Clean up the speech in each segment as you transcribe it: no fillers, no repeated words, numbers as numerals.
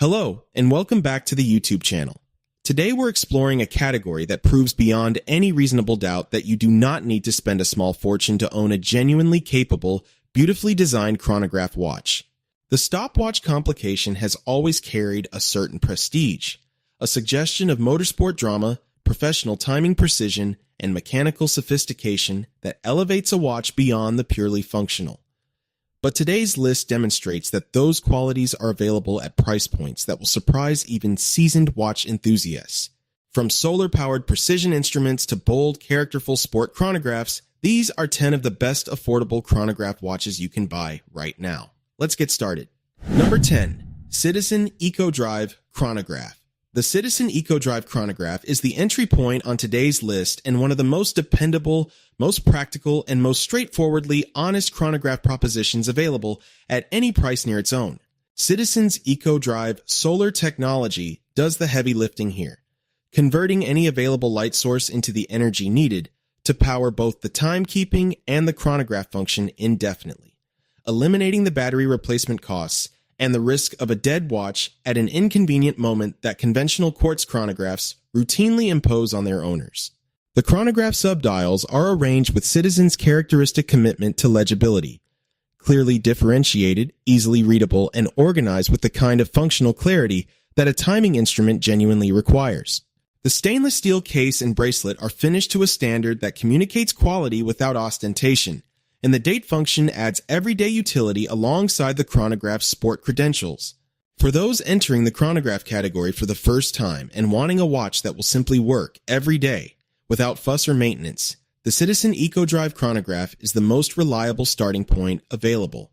Hello, and welcome back to the YouTube channel. Today we're exploring a category that proves beyond any reasonable doubt that you do not need to spend a small fortune to own a genuinely capable, beautifully designed chronograph watch. The stopwatch complication has always carried a certain prestige, a suggestion of motorsport drama, professional timing precision, and mechanical sophistication that elevates a watch beyond the purely functional. But today's list demonstrates that those qualities are available at price points that will surprise even seasoned watch enthusiasts. From solar-powered precision instruments to bold, characterful sport chronographs, these are 10 of the best affordable chronograph watches you can buy right now. Let's get started. Number 10. Citizen EcoDrive Chronograph. The Citizen EcoDrive Chronograph is the entry point on today's list and one of the most dependable, most practical, and most straightforwardly honest chronograph propositions available at any price near its own. Citizen's EcoDrive solar technology does the heavy lifting here, converting any available light source into the energy needed to power both the timekeeping and the chronograph function indefinitely, eliminating the battery replacement costs and the risk of a dead watch at an inconvenient moment that conventional quartz chronographs routinely impose on their owners. The chronograph subdials are arranged with Citizen's characteristic commitment to legibility, clearly differentiated, easily readable, and organized with the kind of functional clarity that a timing instrument genuinely requires. The stainless steel case and bracelet are finished to a standard that communicates quality without ostentation, and the date function adds everyday utility alongside the chronograph's sport credentials. For those entering the chronograph category for the first time and wanting a watch that will simply work every day without fuss or maintenance, the Citizen EcoDrive Chronograph is the most reliable starting point available.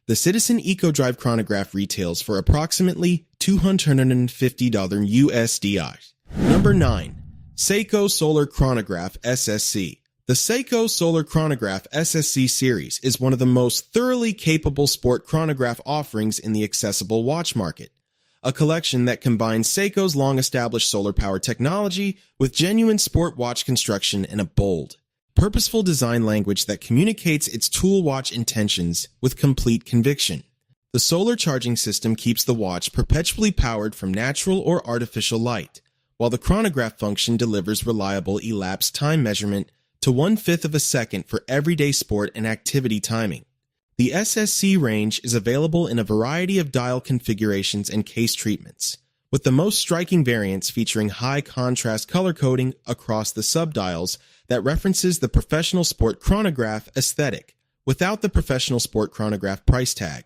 The Citizen EcoDrive Chronograph retails for approximately $250 USD. Number 9. Seiko Solar Chronograph SSC. The Seiko Solar Chronograph SSC series is one of the most thoroughly capable sport chronograph offerings in the accessible watch market, a collection that combines Seiko's long-established solar power technology with genuine sport watch construction and a bold, purposeful design language that communicates its tool watch intentions with complete conviction. The solar charging system keeps the watch perpetually powered from natural or artificial light, while the chronograph function delivers reliable elapsed time measurement to 1/5 of a second for everyday sport and activity timing. The SSC range is available in a variety of dial configurations and case treatments, with the most striking variants featuring high contrast color coding across the subdials that references the professional sport chronograph aesthetic without the professional sport chronograph price tag.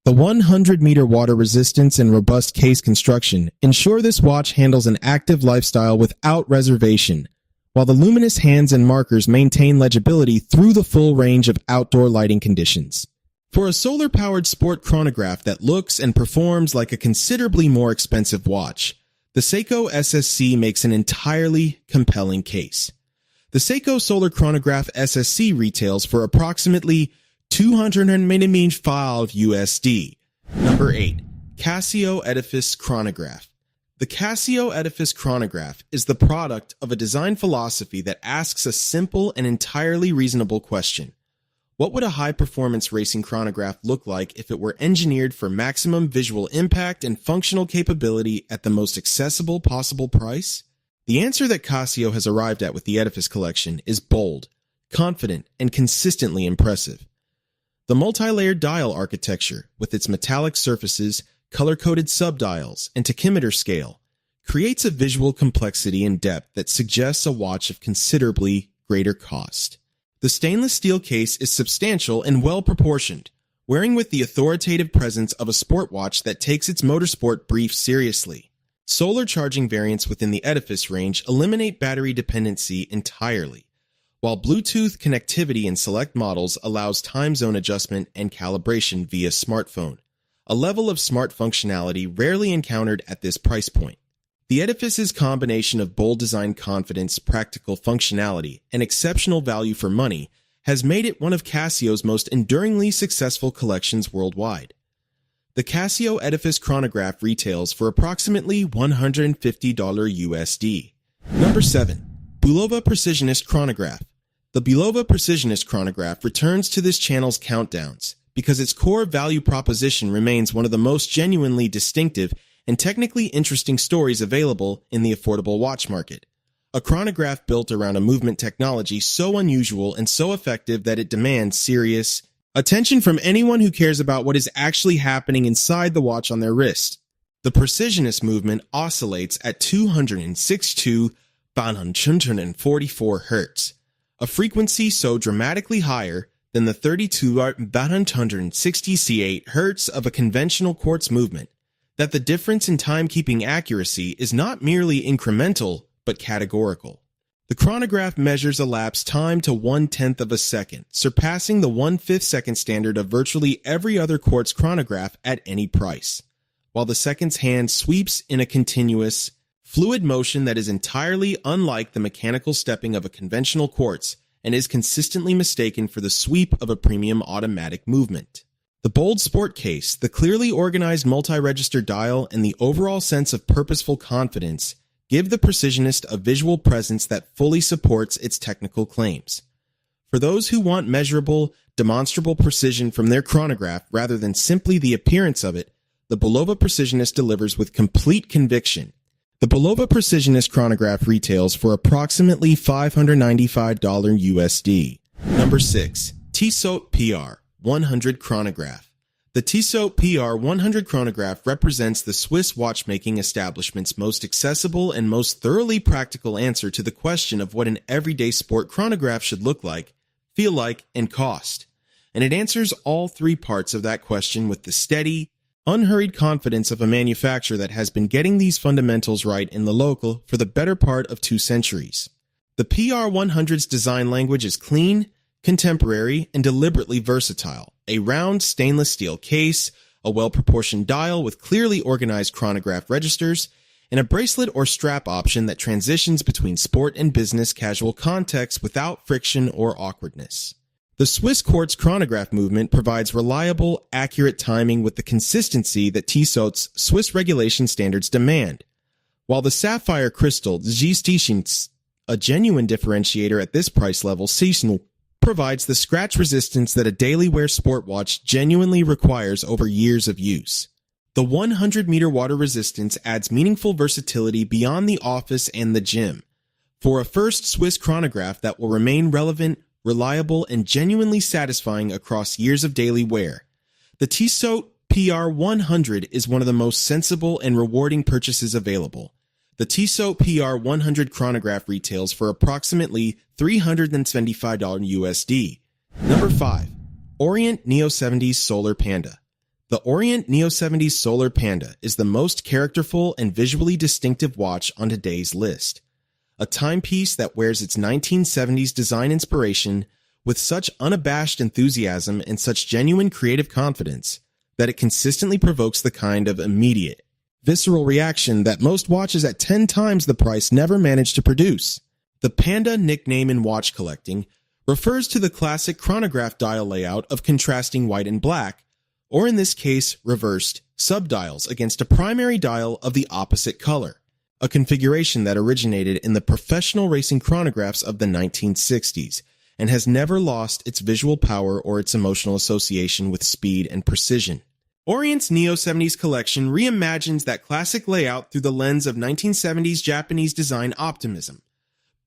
The 100-meter water resistance and robust case construction ensure this watch handles an active lifestyle without reservation, while the luminous hands and markers maintain legibility through the full range of outdoor lighting conditions. For a solar-powered sport chronograph that looks and performs like a considerably more expensive watch, the Seiko SSC makes an entirely compelling case. The Seiko Solar Chronograph SSC retails for approximately $255 USD. Number 8. Casio Edifice Chronograph. The Casio Edifice Chronograph is the product of a design philosophy that asks a simple and entirely reasonable question. What would a high-performance racing chronograph look like if it were engineered for maximum visual impact and functional capability at the most accessible possible price? The answer that Casio has arrived at with the Edifice collection is bold, confident, and consistently impressive. The multi-layered dial architecture, with its metallic surfaces, color-coded subdials, and tachymeter scale, creates a visual complexity and depth that suggests a watch of considerably greater cost. The stainless steel case is substantial and well-proportioned, wearing with the authoritative presence of a sport watch that takes its motorsport brief seriously. Solar charging variants within the Edifice range eliminate battery dependency entirely, while Bluetooth connectivity in select models allows time zone adjustment and calibration via smartphone, a level of smart functionality rarely encountered at this price point. The Edifice's combination of bold design confidence, practical functionality, and exceptional value for money has made it one of Casio's most enduringly successful collections worldwide. The Casio Edifice Chronograph retails for approximately $150 USD. Number 7. Bulova Precisionist Chronograph. The Bulova Precisionist Chronograph returns to this channel's countdowns because its core value proposition remains one of the most genuinely distinctive and technically interesting stories available in the affordable watch market. A chronograph built around a movement technology so unusual and so effective that it demands serious attention from anyone who cares about what is actually happening inside the watch on their wrist. The precisionist movement oscillates at 262,144 Hz, a frequency so dramatically higher than the 32,168 Hz of a conventional quartz movement that the difference in timekeeping accuracy is not merely incremental, but categorical. The chronograph measures elapsed time to 1/10 of a second, surpassing the 1/5 second standard of virtually every other quartz chronograph at any price, while the second's hand sweeps in a continuous, fluid motion that is entirely unlike the mechanical stepping of a conventional quartz and is consistently mistaken for the sweep of a premium automatic movement. The bold sport case, the clearly organized multi-register dial, and the overall sense of purposeful confidence give the precisionist a visual presence that fully supports its technical claims. For those who want measurable, demonstrable precision from their chronograph rather than simply the appearance of it, the Bulova Precisionist delivers with complete conviction. The Bulova Precisionist chronograph retails for approximately $595 USD. Number 6. Tissot PR100 Chronograph. The Tissot PR100 chronograph represents the Swiss watchmaking establishment's most accessible and most thoroughly practical answer to the question of what an everyday sport chronograph should look like, feel like, and cost. And it answers all three parts of that question with the steady, unhurried confidence of a manufacturer that has been getting these fundamentals right in the local for the better part of 2 centuries. The PR100's design language is clean, contemporary, and deliberately versatile. A round stainless steel case, a well-proportioned dial with clearly organized chronograph registers, and a bracelet or strap option that transitions between sport and business casual contexts without friction or awkwardness. The Swiss quartz chronograph movement provides reliable, accurate timing with the consistency that Tissot's Swiss regulation standards demand, while the sapphire crystal G-Stichens, a genuine differentiator at this price level, seasonal, provides the scratch resistance that a daily wear sport watch genuinely requires over years of use. The 100-meter water resistance adds meaningful versatility beyond the office and the gym. For a first Swiss chronograph that will remain relevant, reliable, and genuinely satisfying across years of daily wear, the Tissot PR100 is one of the most sensible and rewarding purchases available. The Tissot PR100 chronograph retails for approximately $375 USD. Number 5. Orient Neo 70s Solar Panda. The Orient Neo 70s Solar Panda is the most characterful and visually distinctive watch on today's list. A timepiece that wears its 1970s design inspiration with such unabashed enthusiasm and such genuine creative confidence that it consistently provokes the kind of immediate, visceral reaction that most watches at 10 times the price never manage to produce. The Panda nickname in watch collecting refers to the classic chronograph dial layout of contrasting white and black, or in this case, reversed subdials against a primary dial of the opposite color, a configuration that originated in the professional racing chronographs of the 1960s and has never lost its visual power or its emotional association with speed and precision. Orient's Neo 70s collection reimagines that classic layout through the lens of 1970s Japanese design optimism.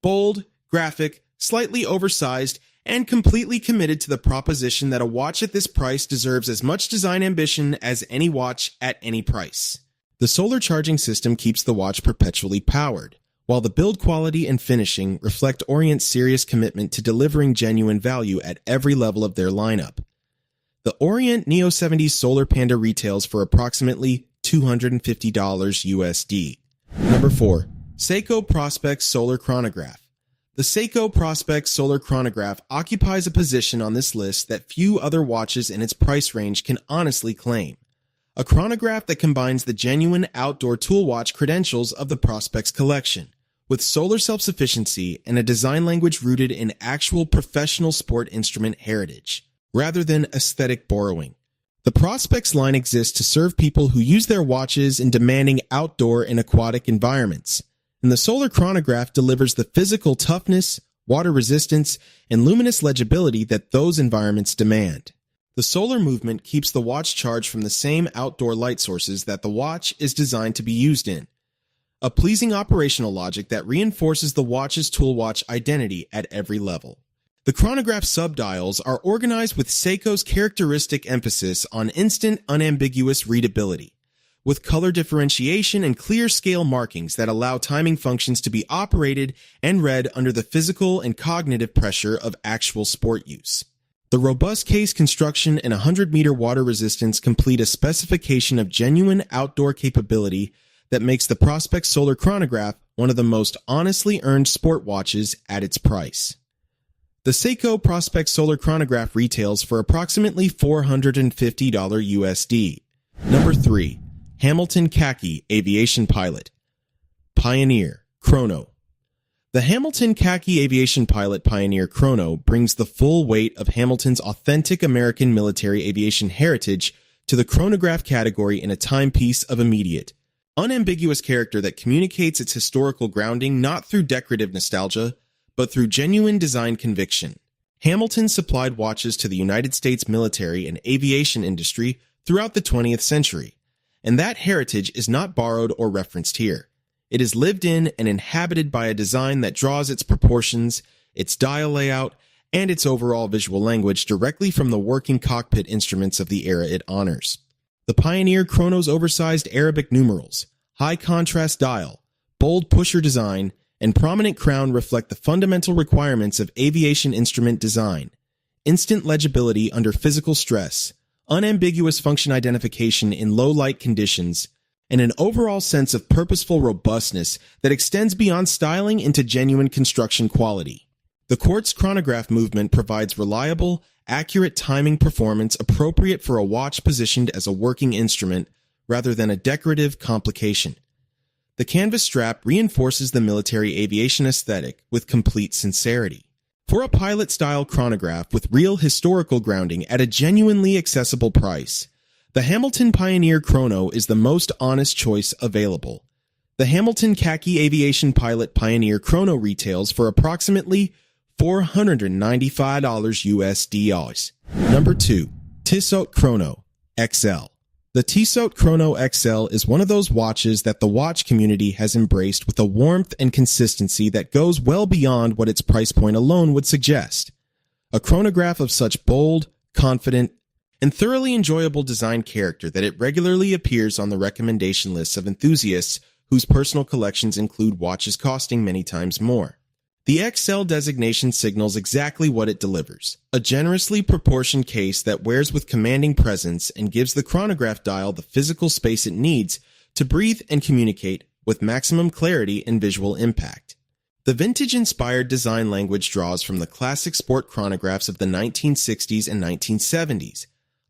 Bold, graphic, slightly oversized, and completely committed to the proposition that a watch at this price deserves as much design ambition as any watch at any price. The solar charging system keeps the watch perpetually powered, while the build quality and finishing reflect Orient's serious commitment to delivering genuine value at every level of their lineup. The Orient Neo 70s Solar Panda retails for approximately $250 USD. Number 4. Seiko Prospex Solar Chronograph. The Seiko Prospex Solar Chronograph occupies a position on this list that few other watches in its price range can honestly claim. A chronograph that combines the genuine outdoor tool watch credentials of the Prospex collection, with solar self-sufficiency and a design language rooted in actual professional sport instrument heritage, rather than aesthetic borrowing. The Prospex line exists to serve people who use their watches in demanding outdoor and aquatic environments, and the Solar Chronograph delivers the physical toughness, water resistance, and luminous legibility that those environments demand. The solar movement keeps the watch charged from the same outdoor light sources that the watch is designed to be used in, a pleasing operational logic that reinforces the watch's toolwatch identity at every level. The chronograph subdials are organized with Seiko's characteristic emphasis on instant, unambiguous readability, with color differentiation and clear scale markings that allow timing functions to be operated and read under the physical and cognitive pressure of actual sport use. The robust case construction and 100-meter water resistance complete a specification of genuine outdoor capability that makes the Prospex Solar Chronograph one of the most honestly earned sport watches at its price. The Seiko Prospex Solar Chronograph retails for approximately $450 USD. Number 3. Hamilton Khaki Aviation Pilot. Pioneer Chrono. The Hamilton Khaki Aviation Pilot Pioneer Chrono brings the full weight of Hamilton's authentic American military aviation heritage to the chronograph category in a timepiece of immediate, unambiguous character that communicates its historical grounding not through decorative nostalgia, but through genuine design conviction. Hamilton supplied watches to the United States military and aviation industry throughout the 20th century, and that heritage is not borrowed or referenced here. It is lived in and inhabited by a design that draws its proportions, its dial layout, and its overall visual language directly from the working cockpit instruments of the era it honors. The Pioneer Chrono's oversized Arabic numerals, high contrast dial, bold pusher design, and prominent crown reflect the fundamental requirements of aviation instrument design: instant legibility under physical stress, unambiguous function identification in low light conditions, and an overall sense of purposeful robustness that extends beyond styling into genuine construction quality. The quartz chronograph movement provides reliable, accurate timing performance appropriate for a watch positioned as a working instrument rather than a decorative complication. The canvas strap reinforces the military aviation aesthetic with complete sincerity. For a pilot-style chronograph with real historical grounding at a genuinely accessible price, the Hamilton Pioneer Chrono is the most honest choice available. The Hamilton Khaki Aviation Pilot Pioneer Chrono retails for approximately $495 USD. Number 2. Tissot Chrono XL. The Tissot Chrono XL is one of those watches that the watch community has embraced with a warmth and consistency that goes well beyond what its price point alone would suggest. A chronograph of such bold, confident, and thoroughly enjoyable design character that it regularly appears on the recommendation lists of enthusiasts whose personal collections include watches costing many times more. The XL designation signals exactly what it delivers: a generously proportioned case that wears with commanding presence and gives the chronograph dial the physical space it needs to breathe and communicate with maximum clarity and visual impact. The vintage-inspired design language draws from the classic sport chronographs of the 1960s and 1970s.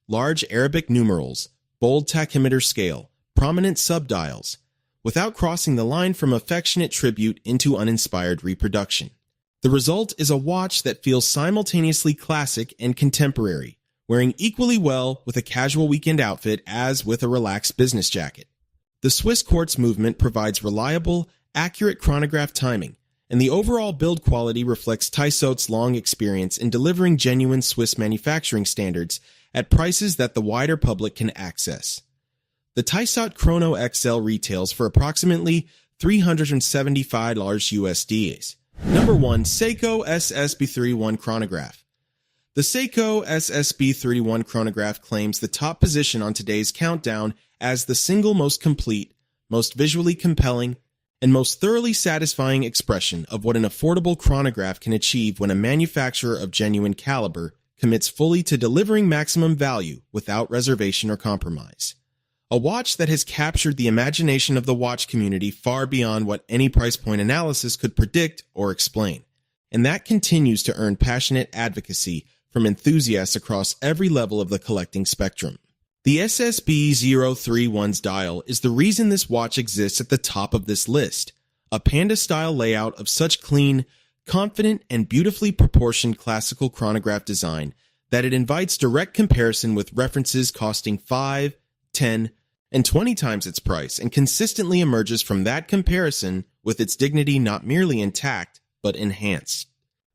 Large Arabic numerals, bold tachymeter scale, prominent subdials, without crossing the line from affectionate tribute into uninspired reproduction. The result is a watch that feels simultaneously classic and contemporary, wearing equally well with a casual weekend outfit as with a relaxed business jacket. The Swiss quartz movement provides reliable, accurate chronograph timing, and the overall build quality reflects Tissot's long experience in delivering genuine Swiss manufacturing standards at prices that the wider public can access. The Tissot Chrono XL retails for approximately $375 USD. Number 1. Seiko SSB31 Chronograph. The Seiko SSB31 Chronograph claims the top position on today's countdown as the single most complete, most visually compelling, and most thoroughly satisfying expression of what an affordable chronograph can achieve when a manufacturer of genuine caliber commits fully to delivering maximum value without reservation or compromise. A watch that has captured the imagination of the watch community far beyond what any price point analysis could predict or explain, and that continues to earn passionate advocacy from enthusiasts across every level of the collecting spectrum. The SSB031's dial is the reason this watch exists at the top of this list, a panda-style layout of such clean, confident, and beautifully proportioned classical chronograph design that it invites direct comparison with references costing 5, 10, and 20 times its price, and consistently emerges from that comparison with its dignity not merely intact, but enhanced.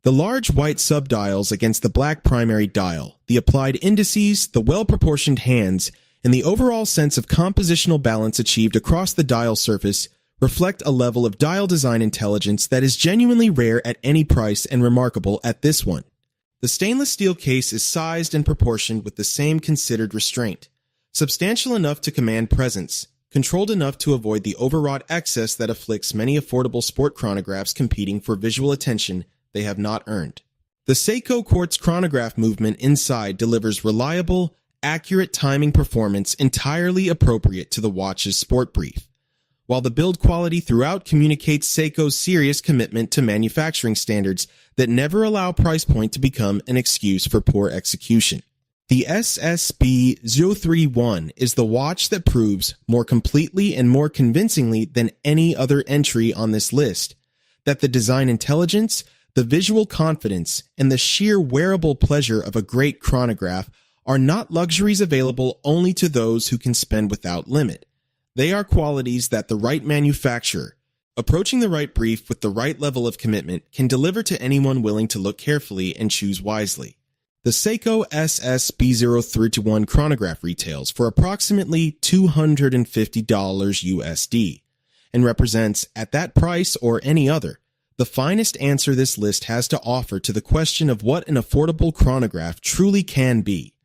The large white subdials against the black primary dial, the applied indices, the well-proportioned hands, and the overall sense of compositional balance achieved across the dial surface reflect a level of dial design intelligence that is genuinely rare at any price and remarkable at this one. The stainless steel case is sized and proportioned with the same considered restraint, substantial enough to command presence, controlled enough to avoid the overwrought excess that afflicts many affordable sport chronographs competing for visual attention they have not earned. The Seiko quartz chronograph movement inside delivers reliable, accurate timing performance entirely appropriate to the watch's sport brief, while the build quality throughout communicates Seiko's serious commitment to manufacturing standards that never allow price point to become an excuse for poor execution. The SSB-031 is the watch that proves more completely and more convincingly than any other entry on this list that the design intelligence, the visual confidence, and the sheer wearable pleasure of a great chronograph are not luxuries available only to those who can spend without limit. They are qualities that the right manufacturer, approaching the right brief with the right level of commitment, can deliver to anyone willing to look carefully and choose wisely. The Seiko SSB-031 chronograph retails for approximately $250 USD and represents, at that price or any other, the finest answer this list has to offer to the question of what an affordable chronograph truly can be.